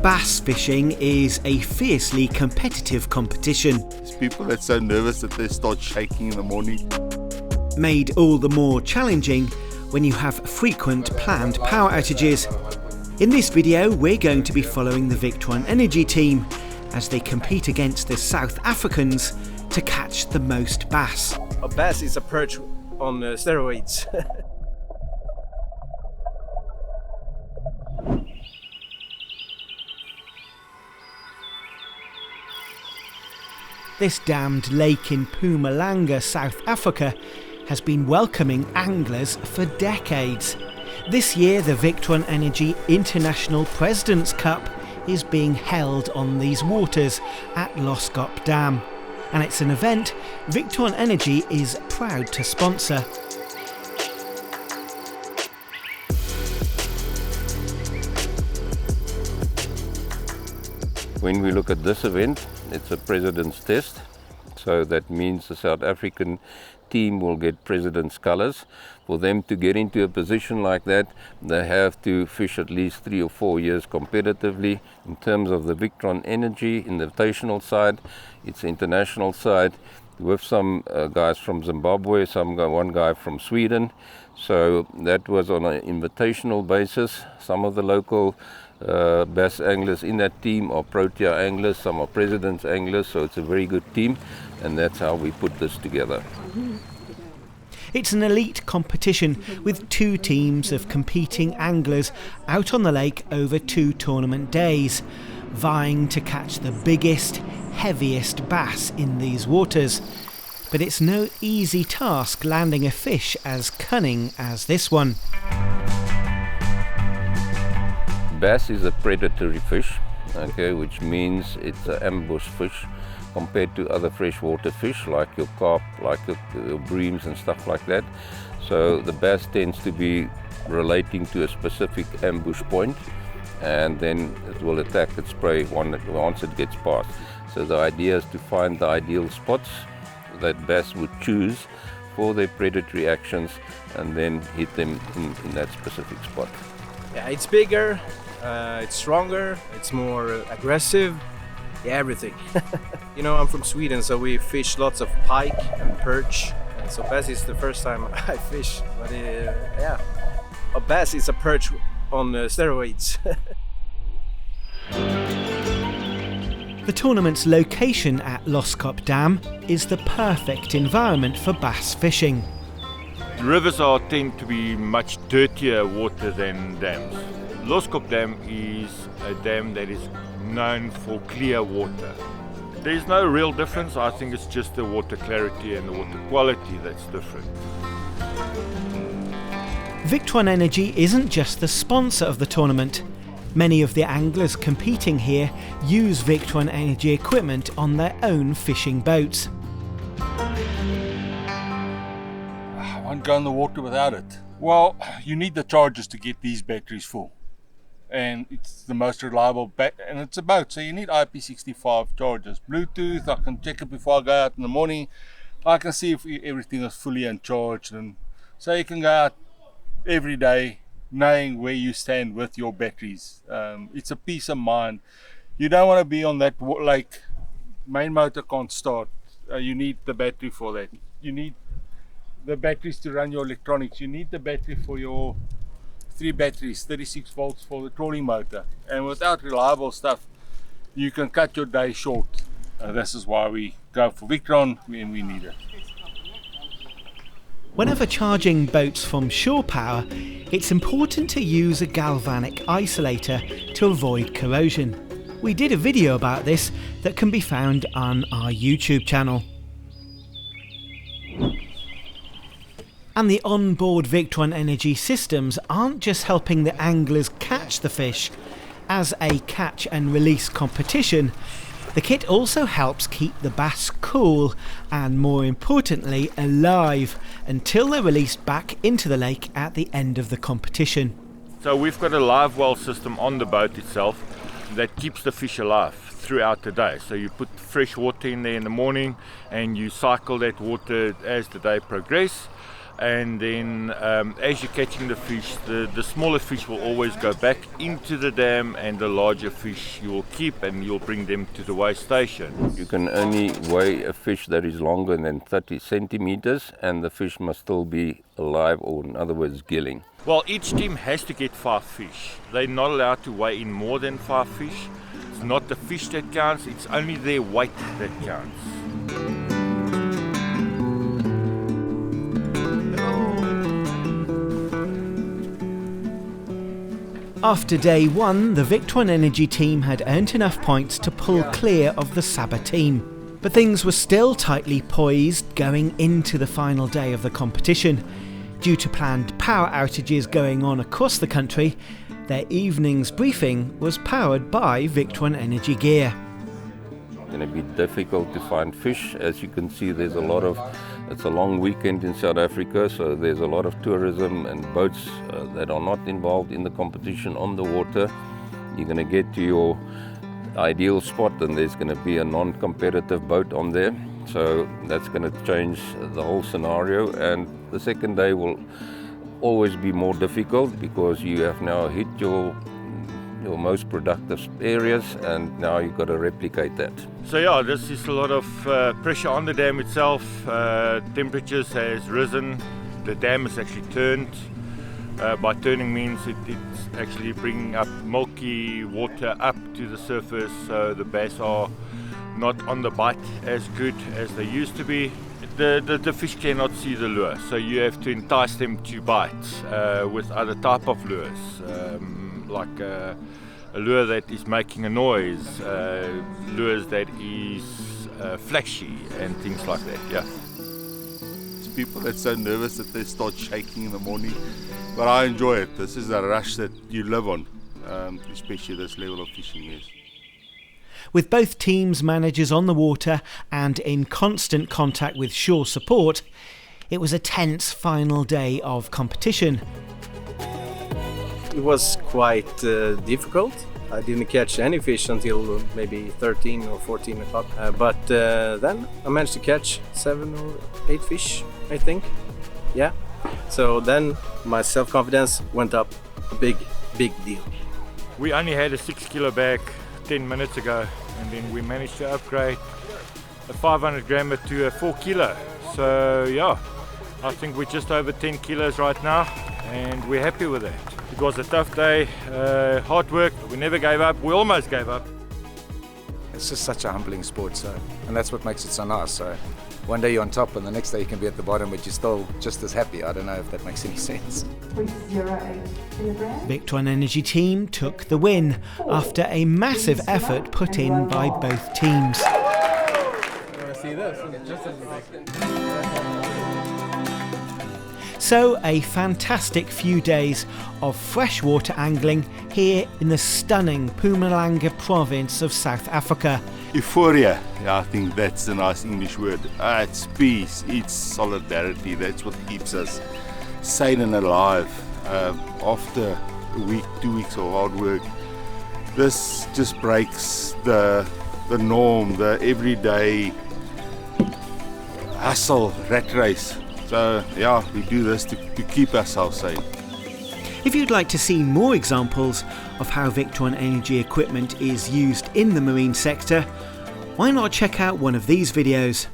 Bass fishing is a fiercely competitive competition. There's people that's so nervous that they start shaking in the morning. Made all the more challenging when you have frequent planned power outages. In this video, we're going to be following the Victron Energy team as they compete against the South Africans to catch the most bass. A bass is a perch on steroids. This dammed lake in Mpumalanga, South Africa, has been welcoming anglers for decades. This year, the Victron Energy International President's Cup is being held on these waters at Loskop Dam, and it's an event Victron Energy is proud to sponsor. When we look at this event, it's a president's test, so that means the South African team will get president's colours. For them to get into a position like that, they have to fish at least 3 or 4 years competitively. In terms of the Victron Energy invitational side, it's the international side with some guys from Zimbabwe, one guy from Sweden. So that was on an invitational basis. Some of the local bass anglers in that team are Protea anglers, some are President's anglers, so it's a very good team, and that's how we put this together. It's an elite competition with 2 teams of competing anglers out on the lake over 2 tournament days, vying to catch the biggest, heaviest bass in these waters. But it's no easy task landing a fish as cunning as this one. Bass is a predatory fish, okay, which means it's an ambush fish compared to other freshwater fish like your carp, like your breams and stuff like that. So the bass tends to be relating to a specific ambush point, and then it will attack its prey once it gets past. So the idea is to find the ideal spots that bass would choose for their predatory actions and then hit them in that specific spot. Yeah, it's bigger, it's stronger, it's more aggressive, yeah, everything. You know, I'm from Sweden, so we fish lots of pike and perch. And so bass is the first time I fish, but yeah, a bass is a perch on steroids. The tournament's location at Loskop Dam is the perfect environment for bass fishing. Rivers tend to be much dirtier water than dams. Loskop Dam is a dam that is known for clear water. There's no real difference. I think it's just the water clarity and the water quality that's different. Victron Energy isn't just the sponsor of the tournament. Many of the anglers competing here use Victron Energy equipment on their own fishing boats. I won't go in the water without it. Well, you need the chargers to get these batteries full. And it's the most reliable and it's a boat, so you need IP65 chargers. Bluetooth, I can check it before I go out in the morning. I can see if everything is fully uncharged, and so you can go out every day knowing where you stand with your batteries. It's a peace of mind. You don't want to be on that like main motor can't start. You need the battery for that. You need the batteries to run your electronics. You need the battery for your 3 batteries, 36 volts for the trolling motor. And without reliable stuff, you can cut your day short. This is why we go for Victron when we need it. Whenever charging boats from shore power, it's important to use a galvanic isolator to avoid corrosion. We did a video about this that can be found on our YouTube channel. And the onboard Victron Energy systems aren't just helping the anglers catch the fish. As a catch and release competition, the kit also helps keep the bass cool and, more importantly, alive until they're released back into the lake at the end of the competition. So we've got a live well system on the boat itself that keeps the fish alive throughout the day. So you put fresh water in there in the morning and you cycle that water as the day progresses. And then as you're catching the fish, the smaller fish will always go back into the dam, and the larger fish you will keep and you'll bring them to the weigh station. You can only weigh a fish that is longer than 30 centimeters, and the fish must still be alive, or in other words, gilling. Well, each team has to get 5 fish. They're not allowed to weigh in more than 5 fish. It's not the fish that counts, it's only their weight that counts. After day 1, the Victron Energy team had earned enough points to pull clear of the Saba team. But things were still tightly poised going into the final day of the competition. Due to planned power outages going on across the country, their evening's briefing was powered by Victron Energy gear. It's going to be difficult to find fish. As you can see, it's a long weekend in South Africa, so there's a lot of tourism and boats that are not involved in the competition on the water. You're going to get to your ideal spot and there's going to be a non-competitive boat on there. So that's going to change the whole scenario, and the second day will always be more difficult because you have now hit your most productive areas, and now you've got to replicate that. So yeah, this is a lot of pressure on the dam itself. Temperatures has risen. The dam is actually turned. By turning means it's actually bringing up milky water up to the surface, so the bass are not on the bite as good as they used to be. The fish cannot see the lure, so you have to entice them to bite with other type of lures, like a lure that is making a noise, lures that is flashy and things like that. Yeah. It's people that's so nervous that they start shaking in the morning, but I enjoy it. This is a rush that you live on, especially this level of fishing. Yes. With both teams' managers on the water and in constant contact with shore support, it was a tense final day of competition. It was quite difficult. I didn't catch any fish until maybe 13 or 14 o'clock. But then I managed to catch 7 or 8 fish, I think. Yeah. So then my self-confidence went up a big deal. We only had a 6 kilo bag 10 minutes ago, and then we managed to upgrade a 500 grammer to a 4 kilo. So yeah, I think we're just over 10 kilos right now, and we're happy with that. It was a tough day, hard work. We never gave up. We almost gave up. It's just such a humbling sport, and that's what makes it so nice. So one day you're on top and the next day you can be at the bottom, but you're still just as happy. I don't know if that makes any sense. Victron Energy team took the win after a massive effort put in by both teams. So a fantastic few days of freshwater angling here in the stunning Mpumalanga province of South Africa. Euphoria, yeah, I think that's a nice English word. It's peace, it's solidarity, that's what keeps us sane and alive. After a week, 2 weeks of hard work, this just breaks the norm, the everyday hustle, rat race. So yeah, we do this to keep ourselves safe. If you'd like to see more examples of how Victron Energy equipment is used in the marine sector, why not check out one of these videos?